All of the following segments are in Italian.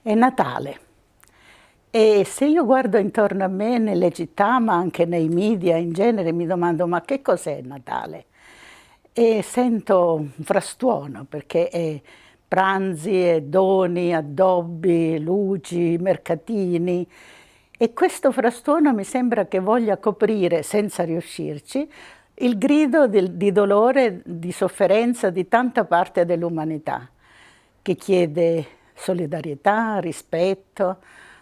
È Natale e se io guardo intorno a me nelle città, ma anche nei media in genere, mi domando ma che cos'è Natale? E sento un frastuono perché è pranzi, e doni, addobbi, luci, mercatini e questo frastuono mi sembra che voglia coprire, senza riuscirci, il grido di dolore, di sofferenza di tanta parte dell'umanità che chiede solidarietà, rispetto,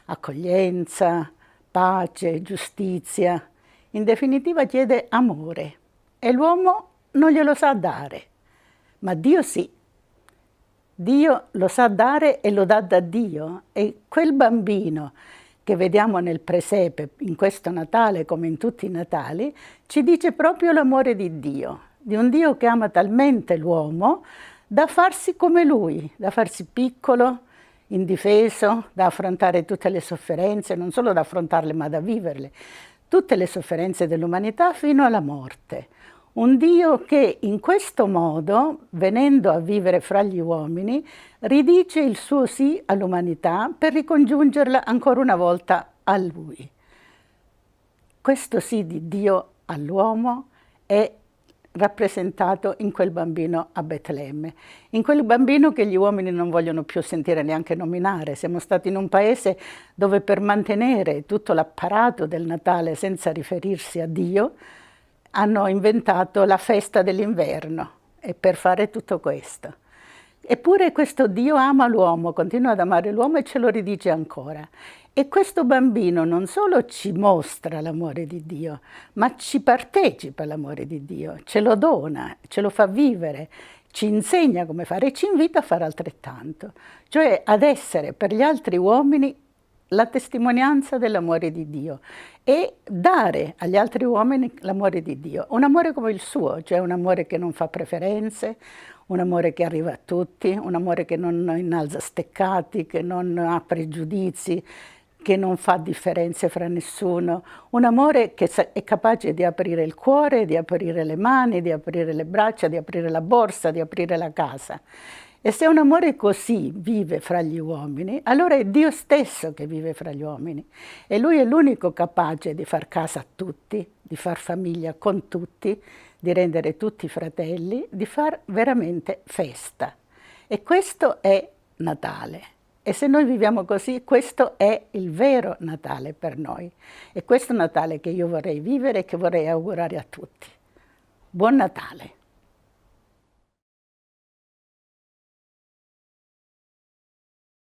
accoglienza, pace, giustizia. In definitiva chiede amore e l'uomo non glielo sa dare, ma Dio sì. Dio lo sa dare e lo dà da Dio e quel bambino che vediamo nel presepe in questo Natale come in tutti i Natali ci dice proprio l'amore di un Dio che ama talmente l'uomo da farsi come lui, da farsi piccolo, indifeso, da affrontare tutte le sofferenze, non solo da affrontarle ma da viverle, tutte le sofferenze dell'umanità fino alla morte. Un Dio che in questo modo, venendo a vivere fra gli uomini, ridice il suo sì all'umanità per ricongiungerla ancora una volta a Lui. Questo sì di Dio all'uomo è rappresentato in quel bambino a Betlemme, in quel bambino che gli uomini non vogliono più sentire neanche nominare. Siamo stati in un paese dove per mantenere tutto l'apparato del Natale senza riferirsi a Dio, hanno inventato la festa dell'inverno e per fare tutto questo. Eppure questo Dio ama l'uomo, continua ad amare l'uomo e ce lo ridice ancora. E questo bambino non solo ci mostra l'amore di Dio, ma ci partecipa all'amore di Dio, ce lo dona, ce lo fa vivere, ci insegna come fare e ci invita a fare altrettanto, cioè ad essere per gli altri uomini la testimonianza dell'amore di Dio e dare agli altri uomini l'amore di Dio, un amore come il suo, cioè un amore che non fa preferenze, un amore che arriva a tutti, un amore che non innalza steccati, che non ha pregiudizi, che non fa differenze fra nessuno, un amore che è capace di aprire il cuore, di aprire le mani, di aprire le braccia, di aprire la borsa, di aprire la casa. E se un amore così vive fra gli uomini, allora è Dio stesso che vive fra gli uomini. E Lui è l'unico capace di far casa a tutti, di far famiglia con tutti, di rendere tutti fratelli, di far veramente festa. E questo è Natale. E se noi viviamo così, questo è il vero Natale per noi. E questo Natale che io vorrei vivere e che vorrei augurare a tutti. Buon Natale!